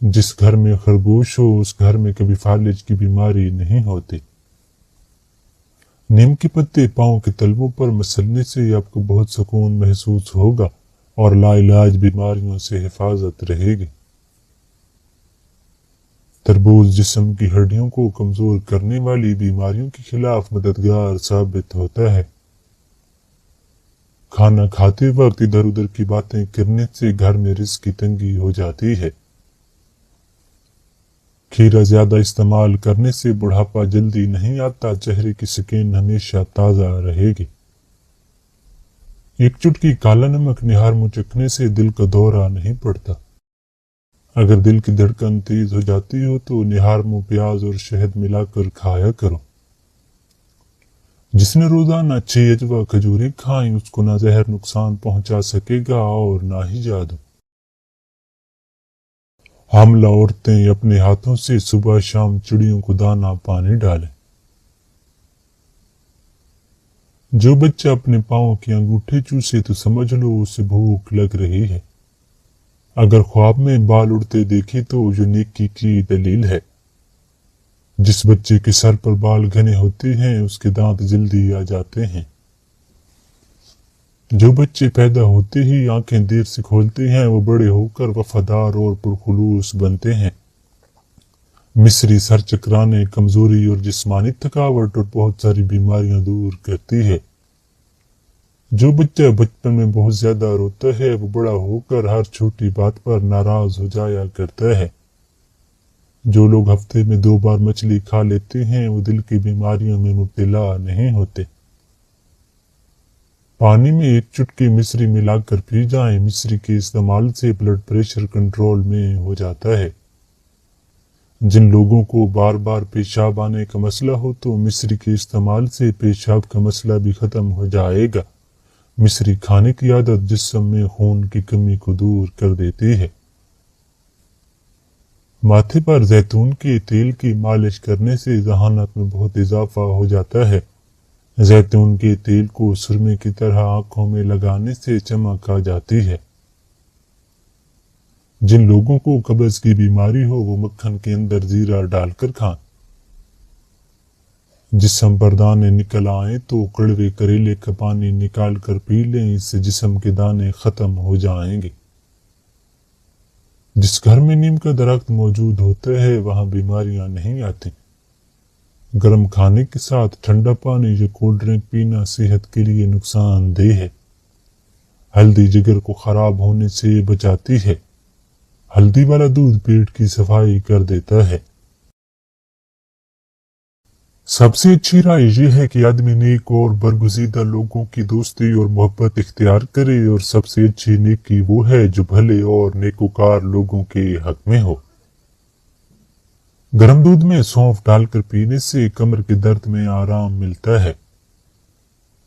جس گھر میں خرگوش ہو اس گھر میں کبھی فالج کی بیماری نہیں ہوتی۔ نیم کے پتے پاؤں کے تلووں پر مسلنے سے آپ کو بہت سکون محسوس ہوگا اور لا علاج بیماریوں سے حفاظت رہے گی۔ تربوز جسم کی ہڈیوں کو کمزور کرنے والی بیماریوں کے خلاف مددگار ثابت ہوتا ہے۔ کھانا کھاتے وقت ادھر ادھر کی باتیں کرنے سے گھر میں رزق کی تنگی ہو جاتی ہے۔ کھیرا زیادہ استعمال کرنے سے بڑھاپا جلدی نہیں آتا، چہرے کی سکن ہمیشہ تازہ رہے گی۔ ایک چٹکی کالا نمک نہار منہ چکھنے سے دل کا دورہ نہیں پڑتا۔ اگر دل کی دھڑکن تیز ہو جاتی ہو تو نہار منہ پیاز اور شہد ملا کر کھایا کرو۔ جس نے روزانہ 6 اجوا کھجوریں کھائیں اس کو نہ زہر نقصان پہنچا سکے گا اور نہ ہی جادو۔ حاملہ عورتیں اپنے ہاتھوں سے صبح شام چڑیوں کو دانہ پانی ڈالیں۔ جو بچہ اپنے پاؤں کے انگوٹھے چوسے تو سمجھ لو اسے بھوک لگ رہی ہے۔ اگر خواب میں بال اڑتے دیکھے تو یہ نیکی کی دلیل ہے۔ جس بچے کے سر پر بال گھنے ہوتے ہیں اس کے دانت جلدی آ جاتے ہیں۔ جو بچے پیدا ہوتے ہی آنکھیں دیر سے کھولتے ہیں وہ بڑے ہو کر وفادار اور پرخلوص بنتے ہیں۔ مصری سر چکرانے، کمزوری اور جسمانی تھکاوٹ اور بہت ساری بیماریاں دور کرتی ہے۔ جو بچہ بچپن میں بہت زیادہ روتا ہے وہ بڑا ہو کر ہر چھوٹی بات پر ناراض ہو جایا کرتا ہے۔ جو لوگ ہفتے میں 2 بار مچھلی کھا لیتے ہیں وہ دل کی بیماریوں میں مبتلا نہیں ہوتے۔ پانی میں 1 چٹکی مصری ملا کر پی جائیں۔ مصری کے استعمال سے بلڈ پریشر کنٹرول میں ہو جاتا ہے۔ جن لوگوں کو بار بار پیشاب آنے کا مسئلہ ہو تو مصری کے استعمال سے پیشاب کا مسئلہ بھی ختم ہو جائے گا۔ مصری کھانے کی عادت جسم میں خون کی کمی کو دور کر دیتی ہے۔ ماتھے پر زیتون کے تیل کی مالش کرنے سے ذہانت میں بہت اضافہ ہو جاتا ہے۔ زیتون کے تیل کو سرمے کی طرح آنکھوں میں لگانے سے چمک آ جاتی ہے۔ جن لوگوں کو قبض کی بیماری ہو وہ مکھن کے اندر زیرہ ڈال کر کھائیں۔ جسم پر دانے نکل آئیں تو کڑوے کریلے کا پانی نکال کر پی لیں، اس سے جسم کے دانے ختم ہو جائیں گے۔ جس گھر میں نیم کا درخت موجود ہوتا ہے وہاں بیماریاں نہیں آتی۔ گرم کھانے کے ساتھ ٹھنڈا پانی یا کولڈ ڈرنک پینا صحت کے لیے نقصان دہ ہے۔ ہلدی جگر کو خراب ہونے سے بچاتی ہے۔ ہلدی والا دودھ پیٹ کی صفائی کر دیتا ہے۔ سب سے اچھی رائے یہ ہے کہ آدمی نیک اور برگزیدہ لوگوں کی دوستی اور محبت اختیار کرے، اور سب سے اچھی نیکی وہ ہے جو بھلے اور نیکوکار لوگوں کے حق میں ہو۔ گرم دودھ میں سونف ڈال کر پینے سے کمر کے درد میں آرام ملتا ہے۔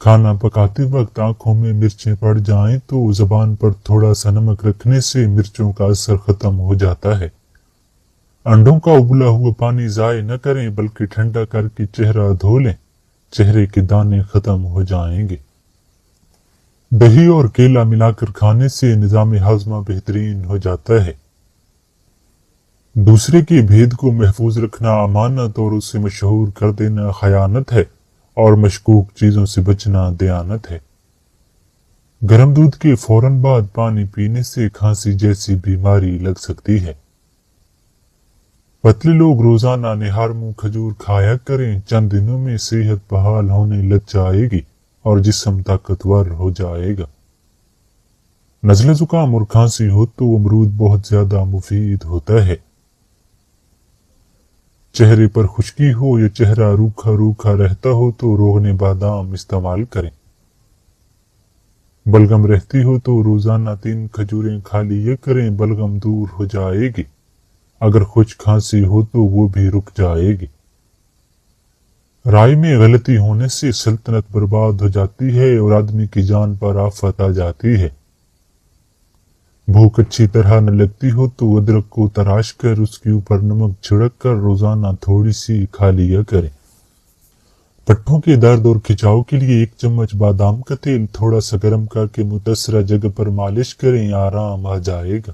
کھانا پکاتے وقت آنکھوں میں مرچیں پڑ جائیں تو زبان پر تھوڑا سا نمک رکھنے سے مرچوں کا اثر ختم ہو جاتا ہے۔ انڈوں کا ابلا ہوا پانی ضائع نہ کریں بلکہ ٹھنڈا کر کے چہرہ دھو لیں، چہرے کے دانے ختم ہو جائیں گے۔ دہی اور کیلا ملا کر کھانے سے نظام ہاضمہ بہترین ہو جاتا ہے۔ دوسرے کے بھید کو محفوظ رکھنا امانت اور اسے مشہور کر دینا خیانت ہے، اور مشکوک چیزوں سے بچنا دیانت ہے۔ گرم دودھ کے فوراً بعد پانی پینے سے کھانسی جیسی بیماری لگ سکتی ہے۔ پتلے لوگ روزانہ نہار منہ کھجور کھایا کریں، چند دنوں میں صحت بحال ہونے لگ جائے گی اور جسم طاقتور ہو جائے گا۔ نزلہ زکام اور کھانسی ہو تو امرود بہت زیادہ مفید ہوتا ہے۔ چہرے پر خشکی ہو یا چہرہ روکھا روکھا رہتا ہو تو روغن بادام استعمال کریں۔ بلغم رہتی ہو تو روزانہ 3 کھجوریں کھا لیا کریں، بلغم دور ہو جائے گی۔ اگر خشک کھانسی ہو تو وہ بھی رک جائے گی۔ رائے میں غلطی ہونے سے سلطنت برباد ہو جاتی ہے اور آدمی کی جان پر آفت آ جاتی ہے۔ بھوک اچھی طرح نہ لگتی ہو تو ادرک کو تراش کر اس کے اوپر نمک چھڑک کر روزانہ تھوڑی سی کھا لیا کریں۔ پٹھوں کے درد اور کھچاؤ کے لیے 1 چمچ بادام کا تیل تھوڑا سا گرم کر کے متاثرہ جگہ پر مالش کریں، آرام آ جائے گا۔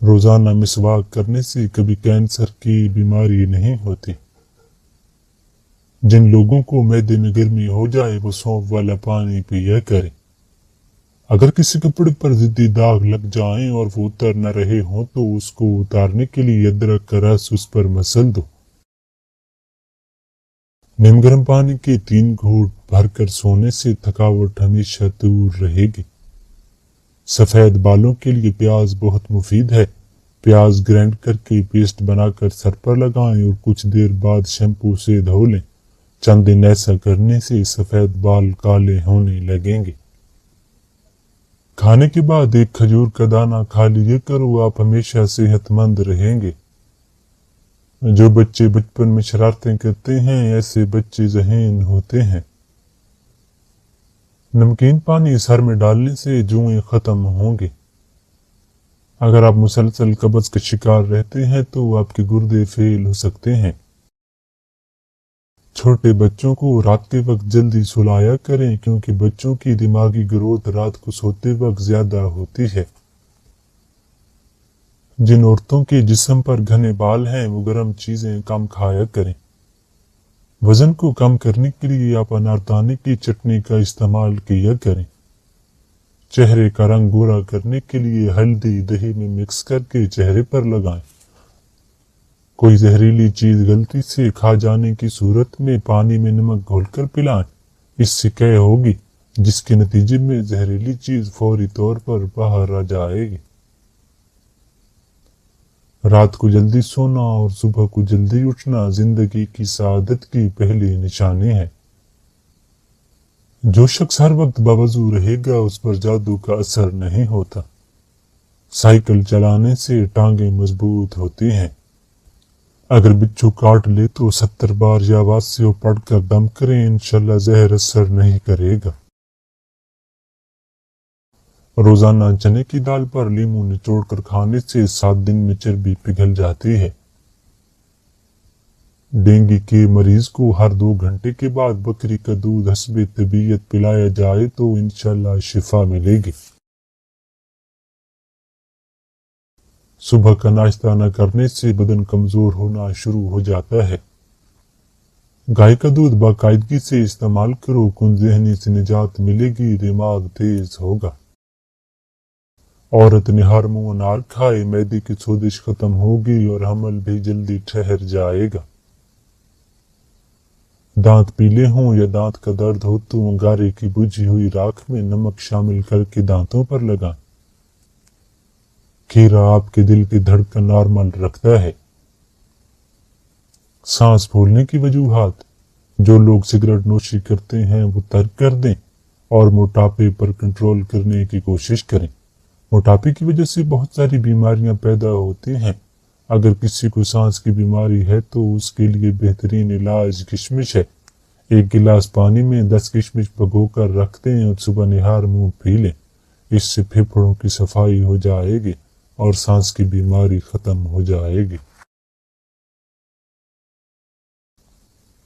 روزانہ مسواک کرنے سے کبھی کینسر کی بیماری نہیں ہوتی۔ جن لوگوں کو معدے میں گرمی ہو جائے وہ سونف والا پانی پیا کریں۔ اگر کسی کپڑے پر ضدی داغ لگ جائیں اور وہ اتر نہ رہے ہوں تو اس کو اتارنے کے لیے ادرک کا رس اس پر مسل دو۔ نیم گرم پانی کے 3 گھونٹ بھر کر سونے سے تھکاوٹ ہمیشہ دور رہے گی۔ سفید بالوں کے لیے پیاز بہت مفید ہے۔ پیاز گرائنڈ کر کے پیسٹ بنا کر سر پر لگائیں اور کچھ دیر بعد شیمپو سے دھو لیں۔ چند دن ایسا کرنے سے سفید بال کالے ہونے لگیں گے۔ کھانے کے بعد 1 کھجور کا دانہ کھا لیا کرو، آپ ہمیشہ صحت مند رہیں گے۔ جو بچے بچپن میں شرارتیں کرتے ہیں ایسے بچے ذہین ہوتے ہیں۔ نمکین پانی سر میں ڈالنے سے جوئیں ختم ہوں گے۔ اگر آپ مسلسل قبض کا شکار رہتے ہیں تو آپ کے گردے فیل ہو سکتے ہیں۔ چھوٹے بچوں کو رات کے وقت جلدی سلایا کریں کیونکہ بچوں کی دماغی گروتھ رات کو سوتے وقت زیادہ ہوتی ہے۔ جن عورتوں کے جسم پر گھنے بال ہیں وہ گرم چیزیں کم کھایا کریں۔ وزن کو کم کرنے کے لیے آپ اناردانے کی چٹنی کا استعمال کیا کریں۔ چہرے کا رنگ گورا کرنے کے لیے ہلدی دہی میں مکس کر کے چہرے پر لگائیں۔ کوئی زہریلی چیز غلطی سے کھا جانے کی صورت میں پانی میں نمک گھول کر پلائیں، اس سے قے ہوگی جس کے نتیجے میں زہریلی چیز فوری طور پر باہر آ جائے گی۔ رات کو جلدی سونا اور صبح کو جلدی اٹھنا زندگی کی سعادت کی پہلی نشانی ہے۔ جو شخص ہر وقت باوضو رہے گا اس پر جادو کا اثر نہیں ہوتا۔ سائیکل چلانے سے ٹانگیں مضبوط ہوتی ہیں۔ اگر بچھو کاٹ لے تو 70 بار یا واسیو پڑھ کر دم کریں، انشاءاللہ زہر اثر نہیں کرے گا۔ روزانہ چنے کی دال پر لیموں نچوڑ کر کھانے سے 7 دن میں چربی پگھل جاتی ہے۔ ڈینگی کے مریض کو ہر 2 گھنٹے کے بعد بکری کا دودھ حسب طبیعت پلایا جائے تو انشاءاللہ شفا ملے گی۔ صبح کا ناشتہ نہ کرنے سے بدن کمزور ہونا شروع ہو جاتا ہے۔ گائے کا دودھ باقاعدگی سے استعمال کرو، کن ذہنی سے نجات ملے گی، دماغ تیز ہوگا۔ عورت نے ہارمون انار کھائے، معدے کی سوزش ختم ہوگی اور حمل بھی جلدی ٹھہر جائے گا۔ دانت پیلے ہوں یا دانت کا درد ہو تو انگارے کی بجھی ہوئی راکھ میں نمک شامل کر کے دانتوں پر لگائیں۔ کھیرا آپ کے دل کی دھڑکن نارمل رکھتا ہے۔ سانس پھولنے کی وجوہات: جو لوگ سگریٹ نوشی کرتے ہیں وہ ترک کر دیں اور موٹاپے پر کنٹرول کرنے کی کوشش کریں۔ موٹاپے کی وجہ سے بہت ساری بیماریاں پیدا ہوتی ہیں۔ اگر کسی کو سانس کی بیماری ہے تو اس کے لیے بہترین علاج کشمش ہے۔ 1 گلاس پانی میں 10 کشمش بھگو کر رکھ دیں اور صبح نہار منہ پی لیں، اس سے پھیپھڑوں کی صفائی ہو جائے گی اور سانس کی بیماری ختم ہو جائے گی۔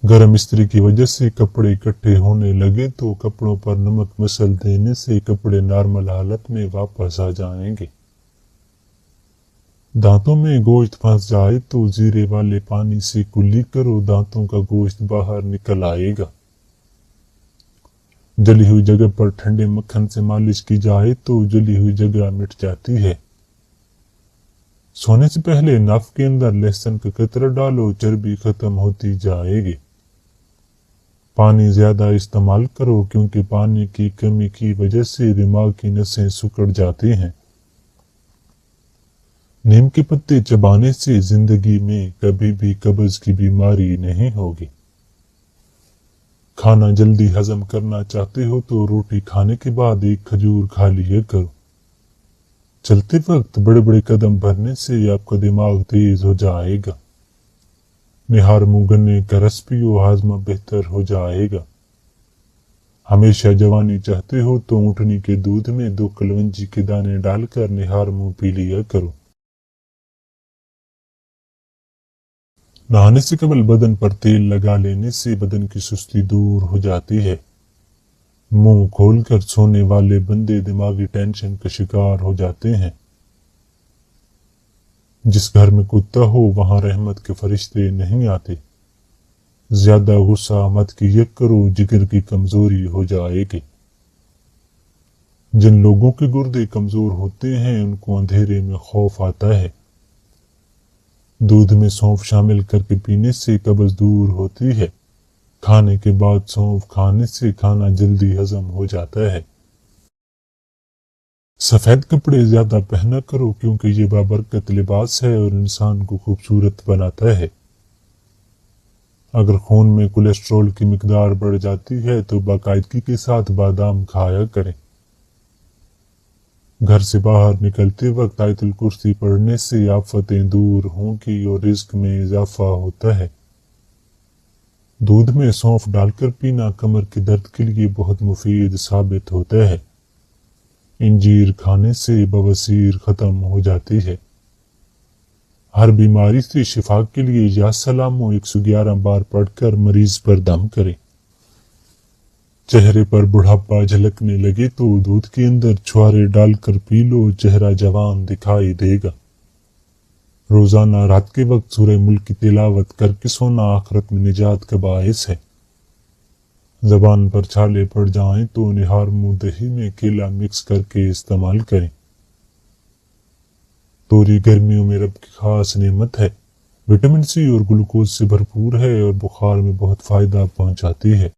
گرم استری کی وجہ سے کپڑے اکٹھے ہونے لگے تو کپڑوں پر نمک مسل دینے سے کپڑے نارمل حالت میں واپس آ جائیں گے۔ دانتوں میں گوشت پھنس جائے تو زیرے والے پانی سے کلی کرو، دانتوں کا گوشت باہر نکل آئے گا۔ جلی ہوئی جگہ پر ٹھنڈے مکھن سے مالش کی جائے تو جلی ہوئی جگہ مٹ جاتی ہے۔ سونے سے پہلے ناف کے اندر لہسن کا قطرہ ڈالو، چربی ختم ہوتی جائے گی۔ پانی زیادہ استعمال کرو کیونکہ پانی کی کمی کی وجہ سے دماغ کی نسیں سکڑ جاتی ہیں۔ نیم کے پتے چبانے سے زندگی میں کبھی بھی قبض کی بیماری نہیں ہوگی۔ کھانا جلدی ہضم کرنا چاہتے ہو تو روٹی کھانے کے بعد 1 کھجور کھا لیا کرو۔ چلتے وقت بڑے بڑے قدم بھرنے سے آپ کا دماغ تیز ہو جائے گا۔ نہار منہ گنے کا رس پیو، ہاضمہ بہتر ہو جائے گا۔ ہمیشہ جوانی چاہتے ہو تو اونٹنی کے دودھ میں 2 کلونجی کے دانے ڈال کر نہار منہ پی لیا کرو۔ نہانے سے قبل بدن پر تیل لگا لینے سے بدن کی سستی دور ہو جاتی ہے۔ منہ کھول کر سونے والے بندے دماغی ٹینشن کا شکار ہو جاتے ہیں۔ جس گھر میں کتا ہو وہاں رحمت کے فرشتے نہیں آتے۔ زیادہ غصہ مت کیا کرو، جگر کی کمزوری ہو جائے گی۔ جن لوگوں کے گردے کمزور ہوتے ہیں ان کو اندھیرے میں خوف آتا ہے۔ دودھ میں سونف شامل کر کے پینے سے قبض دور ہوتی ہے۔ کھانے کے بعد سونف کھانے سے کھانا جلدی ہضم ہو جاتا ہے۔ سفید کپڑے زیادہ پہنا کرو کیونکہ یہ بابرکت لباس ہے اور انسان کو خوبصورت بناتا ہے۔ اگر خون میں کولیسٹرول کی مقدار بڑھ جاتی ہے تو باقاعدگی کے ساتھ بادام کھایا کریں۔ گھر سے باہر نکلتے وقت آیت الکرسی پڑھنے سے آفتیں دور ہوں گی اور رزق میں اضافہ ہوتا ہے۔ دودھ میں سونف ڈال کر پینا کمر کے درد کے لیے بہت مفید ثابت ہوتا ہے۔ انجیر کھانے سے بواسیر ختم ہو جاتی ہے۔ ہر بیماری سے شفا کے لیے یا سلام 111 بار پڑھ کر مریض پر دم کریں۔ چہرے پر بڑھاپا جھلکنے لگے تو دودھ کے اندر چھوارے ڈال کر پی لو، چہرہ جوان دکھائی دے گا۔ روزانہ رات کے وقت سورہ ملک کی تلاوت کر کے سونا آخرت میں نجات کا باعث ہے۔ زبان پر چھالے پڑ جائیں تو نہار منہ دہی میں کیلا مکس کر کے استعمال کریں۔ توری گرمیوں میں رب کی خاص نعمت ہے۔ وٹامن سی اور گلوکوز سے بھرپور ہے اور بخار میں بہت فائدہ پہنچاتی ہے۔